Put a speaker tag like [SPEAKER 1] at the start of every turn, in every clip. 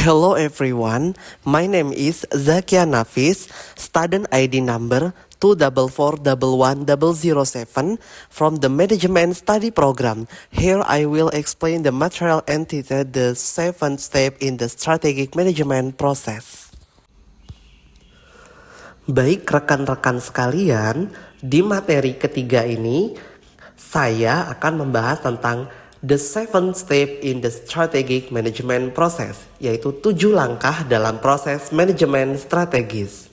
[SPEAKER 1] Hello everyone, my name is Zakia Nafis, student ID number 2441107 from the Management Study Program. Here I will explain the material entity, the 7th step in the strategic management process. Baik rekan-rekan sekalian, di materi ketiga ini saya akan membahas tentang the 7th step in the strategic management process, yaitu 7 langkah dalam proses manajemen strategis.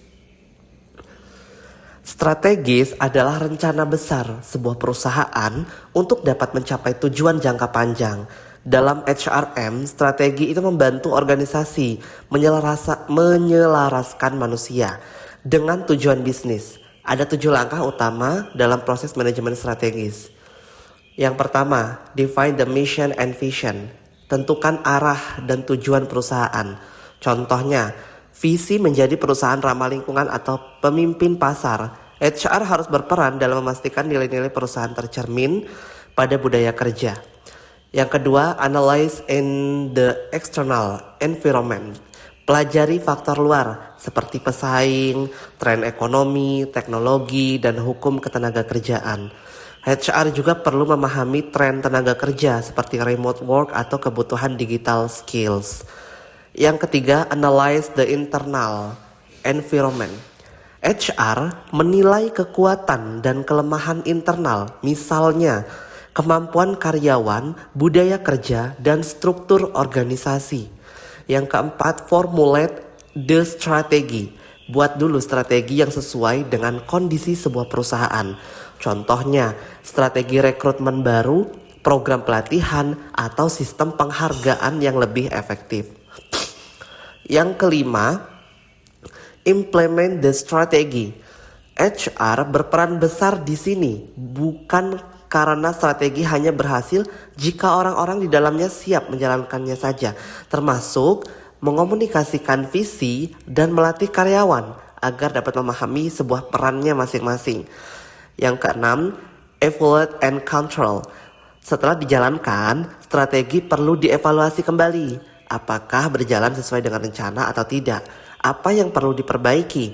[SPEAKER 1] Strategis adalah rencana besar sebuah perusahaan untuk dapat mencapai tujuan jangka panjang. Dalam HRM, strategi itu membantu organisasi menyelaraskan manusia dengan tujuan bisnis. Ada 7 langkah utama dalam proses manajemen strategis. Yang pertama, define the mission and vision. Tentukan arah dan tujuan perusahaan. Contohnya, visi menjadi perusahaan ramah lingkungan atau pemimpin pasar. HR harus berperan dalam memastikan nilai-nilai perusahaan tercermin pada budaya kerja. Yang kedua, analyze in the external environment. Pelajari faktor luar seperti pesaing, tren ekonomi, teknologi, dan hukum ketenaga kerjaan. HR juga perlu memahami tren tenaga kerja seperti remote work atau kebutuhan digital skills. Yang ketiga, analyze the internal environment. HR menilai kekuatan dan kelemahan internal, misalnya kemampuan karyawan, budaya kerja, dan struktur organisasi. Yang keempat, formulate the strategy. Buat dulu strategi yang sesuai dengan kondisi sebuah perusahaan. Contohnya, strategi rekrutmen baru, program pelatihan, atau sistem penghargaan yang lebih efektif. Yang kelima, implement the strategy. HR berperan besar di sini, bukan karena strategi hanya berhasil jika orang-orang di dalamnya siap menjalankannya saja, termasuk mengomunikasikan visi dan melatih karyawan agar dapat memahami sebuah perannya masing-masing. Yang keenam, evaluate and control. Setelah dijalankan, strategi perlu dievaluasi kembali. Apakah berjalan sesuai dengan rencana atau tidak? Apa yang perlu diperbaiki?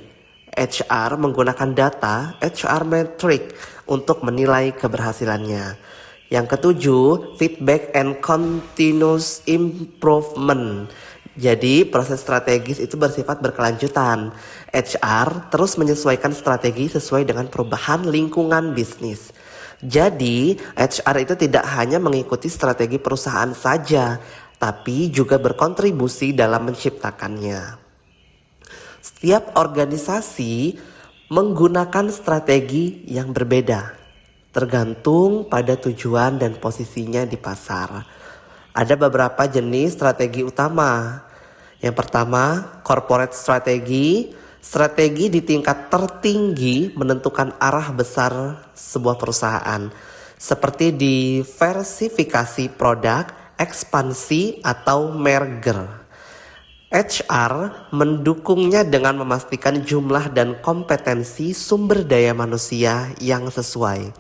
[SPEAKER 1] HR menggunakan data HR metric untuk menilai keberhasilannya. Yang ketujuh, feedback and continuous improvement. Jadi proses strategis itu bersifat berkelanjutan. HR terus menyesuaikan strategi sesuai dengan perubahan lingkungan bisnis. Jadi HR itu tidak hanya mengikuti strategi perusahaan saja, tapi juga berkontribusi dalam menciptakannya. Setiap organisasi menggunakan strategi yang berbeda, tergantung pada tujuan dan posisinya di pasar. Ada beberapa jenis strategi utama. Yang pertama, corporate strategy. Strategi di tingkat tertinggi menentukan arah besar sebuah perusahaan, seperti diversifikasi produk, ekspansi, atau merger. HR mendukungnya dengan memastikan jumlah dan kompetensi sumber daya manusia yang sesuai.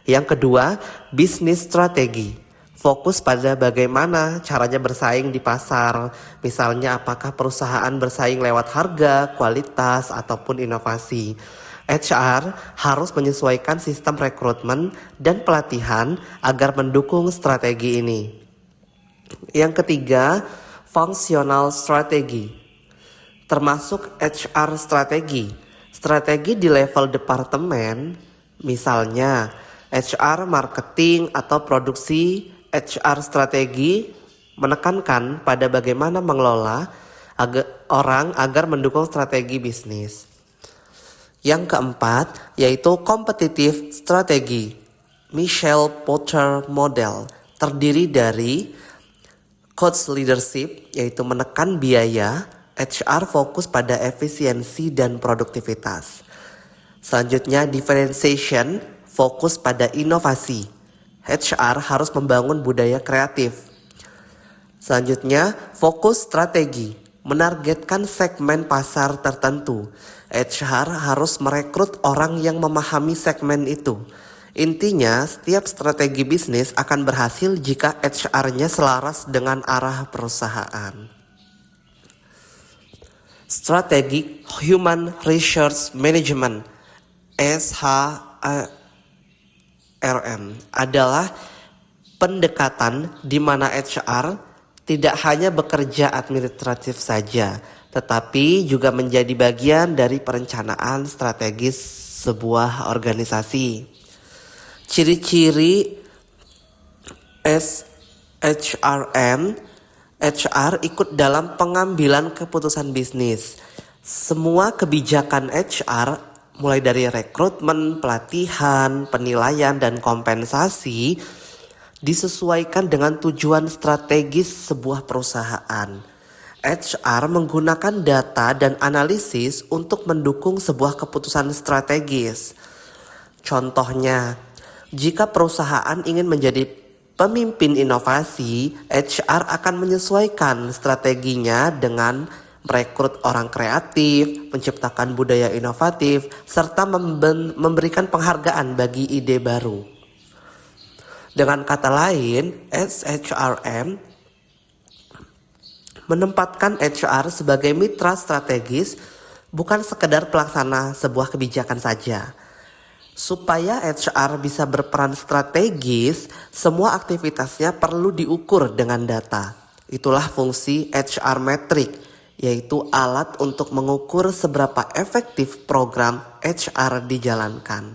[SPEAKER 1] Yang kedua, bisnis strategi. Fokus pada bagaimana caranya bersaing di pasar. Misalnya apakah perusahaan bersaing lewat harga, kualitas, ataupun inovasi. HR harus menyesuaikan sistem rekrutmen dan pelatihan agar mendukung strategi ini. Yang ketiga, functional strategi, termasuk HR strategi. Strategi di level departemen, misalnya HR marketing atau produksi. HR strategi menekankan pada bagaimana mengelola orang agar mendukung strategi bisnis. Yang keempat, yaitu competitive strategi. Michelle Porter Model terdiri dari cost leadership, yaitu menekan biaya. HR fokus pada efisiensi dan produktivitas. Selanjutnya, differentiation, fokus pada inovasi. HR harus membangun budaya kreatif. Selanjutnya, fokus strategi, menargetkan segmen pasar tertentu. HR harus merekrut orang yang memahami segmen itu. Intinya, setiap strategi bisnis akan berhasil jika HR-nya selaras dengan arah perusahaan. Strategic Human Resource Management SHRM adalah pendekatan di mana HR tidak hanya bekerja administratif saja, tetapi juga menjadi bagian dari perencanaan strategis sebuah organisasi. Ciri-ciri SHRM: HR ikut dalam pengambilan keputusan bisnis. Semua kebijakan HR, mulai dari rekrutmen, pelatihan, penilaian, dan kompensasi, disesuaikan dengan tujuan strategis sebuah perusahaan. HR menggunakan data dan analisis untuk mendukung sebuah keputusan strategis. Contohnya, jika perusahaan ingin menjadi pemimpin inovasi, HR akan menyesuaikan strateginya dengan merekrut orang kreatif, menciptakan budaya inovatif, serta memberikan penghargaan bagi ide baru. Dengan kata lain, SHRM menempatkan HR sebagai mitra strategis, bukan sekedar pelaksana sebuah kebijakan saja. Supaya HR bisa berperan strategis, semua aktivitasnya perlu diukur dengan data. Itulah fungsi HR Metric, yaitu alat untuk mengukur seberapa efektif program HR dijalankan.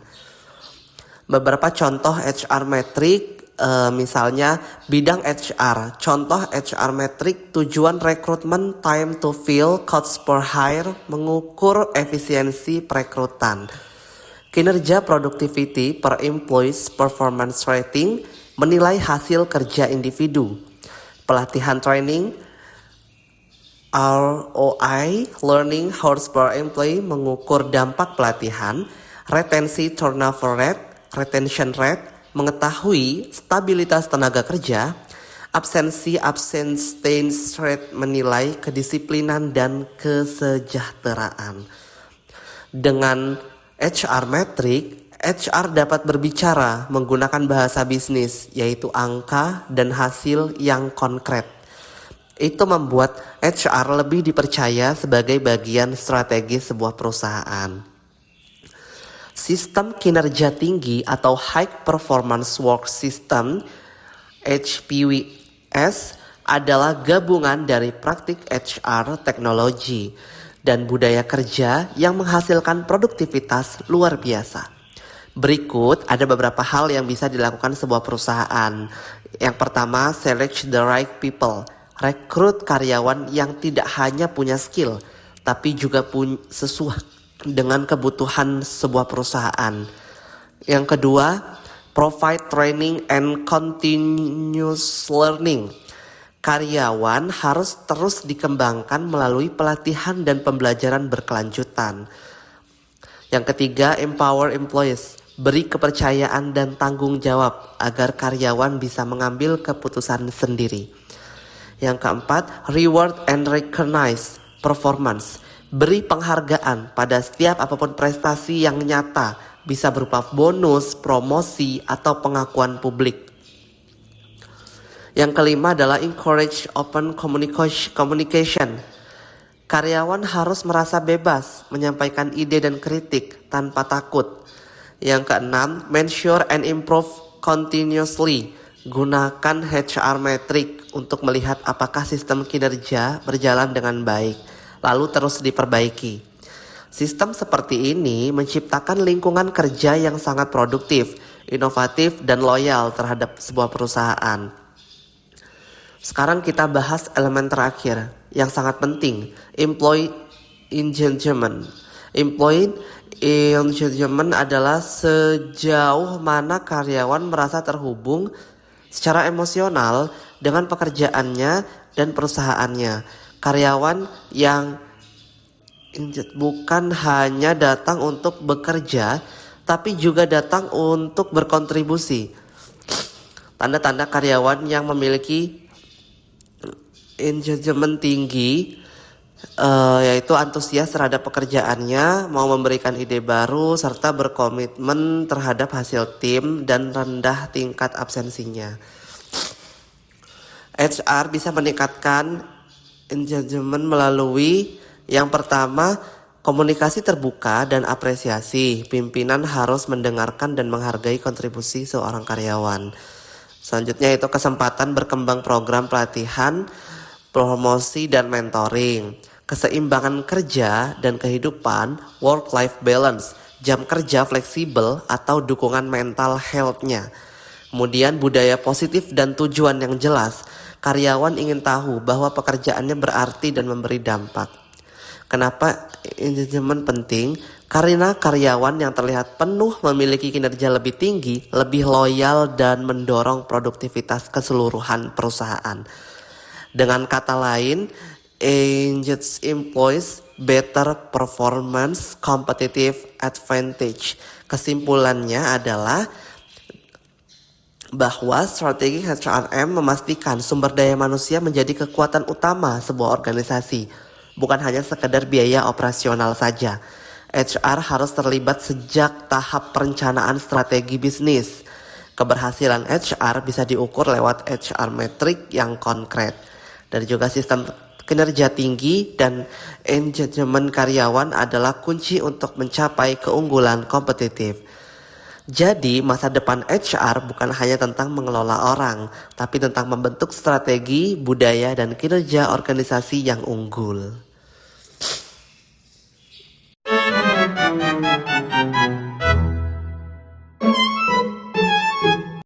[SPEAKER 1] Beberapa contoh HR Metric, misalnya bidang HR. Contoh HR Metric: tujuan rekrutmen, time to fill, cost per hire, mengukur efisiensi perekrutan. Kinerja productivity per employees performance rating, menilai hasil kerja individu. Pelatihan training, ROI, learning hours per employee, mengukur dampak pelatihan. Retensi turnover rate, retention rate, mengetahui stabilitas tenaga kerja. Absensi absence rate, menilai kedisiplinan dan kesejahteraan. Dengan HR Metric, HR dapat berbicara menggunakan bahasa bisnis, yaitu angka dan hasil yang konkret. Itu membuat HR lebih dipercaya sebagai bagian strategis sebuah perusahaan. Sistem kinerja tinggi atau High Performance Work System (HPWS) adalah gabungan dari praktik HR, teknologi, dan budaya kerja yang menghasilkan produktivitas luar biasa. Berikut ada beberapa hal yang bisa dilakukan sebuah perusahaan. Yang pertama, select the right people. Rekrut karyawan yang tidak hanya punya skill, tapi juga sesuai dengan kebutuhan sebuah perusahaan. Yang kedua, provide training and continuous learning. Karyawan harus terus dikembangkan melalui pelatihan dan pembelajaran berkelanjutan. Yang ketiga, empower employees. Beri kepercayaan dan tanggung jawab agar karyawan bisa mengambil keputusan sendiri. Yang keempat, reward and recognize performance. Beri penghargaan pada setiap apapun prestasi yang nyata, bisa berupa bonus, promosi, atau pengakuan publik. Yang kelima adalah encourage open communication. Karyawan harus merasa bebas menyampaikan ide dan kritik tanpa takut. Yang keenam, measure and improve continuously. Gunakan HR Metric untuk melihat apakah sistem kinerja berjalan dengan baik, lalu terus diperbaiki. Sistem seperti ini menciptakan lingkungan kerja yang sangat produktif, inovatif, dan loyal terhadap sebuah perusahaan. Sekarang kita bahas elemen terakhir yang sangat penting, employee engagement. Employee engagement adalah sejauh mana karyawan merasa terhubung secara emosional dengan pekerjaannya dan perusahaannya. Karyawan yang bukan hanya datang untuk bekerja, tapi juga datang untuk berkontribusi. Tanda-tanda karyawan yang memiliki engagement tinggi yaitu antusias terhadap pekerjaannya, mau memberikan ide baru, serta berkomitmen terhadap hasil tim dan rendah tingkat absensinya. HR bisa meningkatkan engagement melalui Yang pertama, komunikasi terbuka dan apresiasi. Pimpinan harus mendengarkan dan menghargai kontribusi seorang karyawan. Selanjutnya itu kesempatan berkembang program pelatihan, promosi dan mentoring. Keseimbangan kerja dan kehidupan, work-life balance, jam kerja fleksibel atau dukungan mental health-nya. Kemudian budaya positif dan tujuan yang jelas. Karyawan ingin tahu bahwa pekerjaannya berarti dan memberi dampak. Kenapa engagement penting? Karena karyawan yang terlihat penuh memiliki kinerja lebih tinggi, lebih loyal dan mendorong produktivitas keseluruhan perusahaan. Dengan kata lain, engaged employees better performance competitive advantage. Kesimpulannya adalah bahwa strategi HRM memastikan sumber daya manusia menjadi kekuatan utama sebuah organisasi, bukan hanya sekedar biaya operasional saja. HR harus terlibat sejak tahap perencanaan strategi bisnis. Keberhasilan HR bisa diukur lewat HR metrik yang konkret. Dan juga sistem kinerja tinggi dan engagement karyawan adalah kunci untuk mencapai keunggulan kompetitif. Jadi masa depan HR bukan hanya tentang mengelola orang, tapi tentang membentuk strategi, budaya, dan kinerja organisasi yang unggul.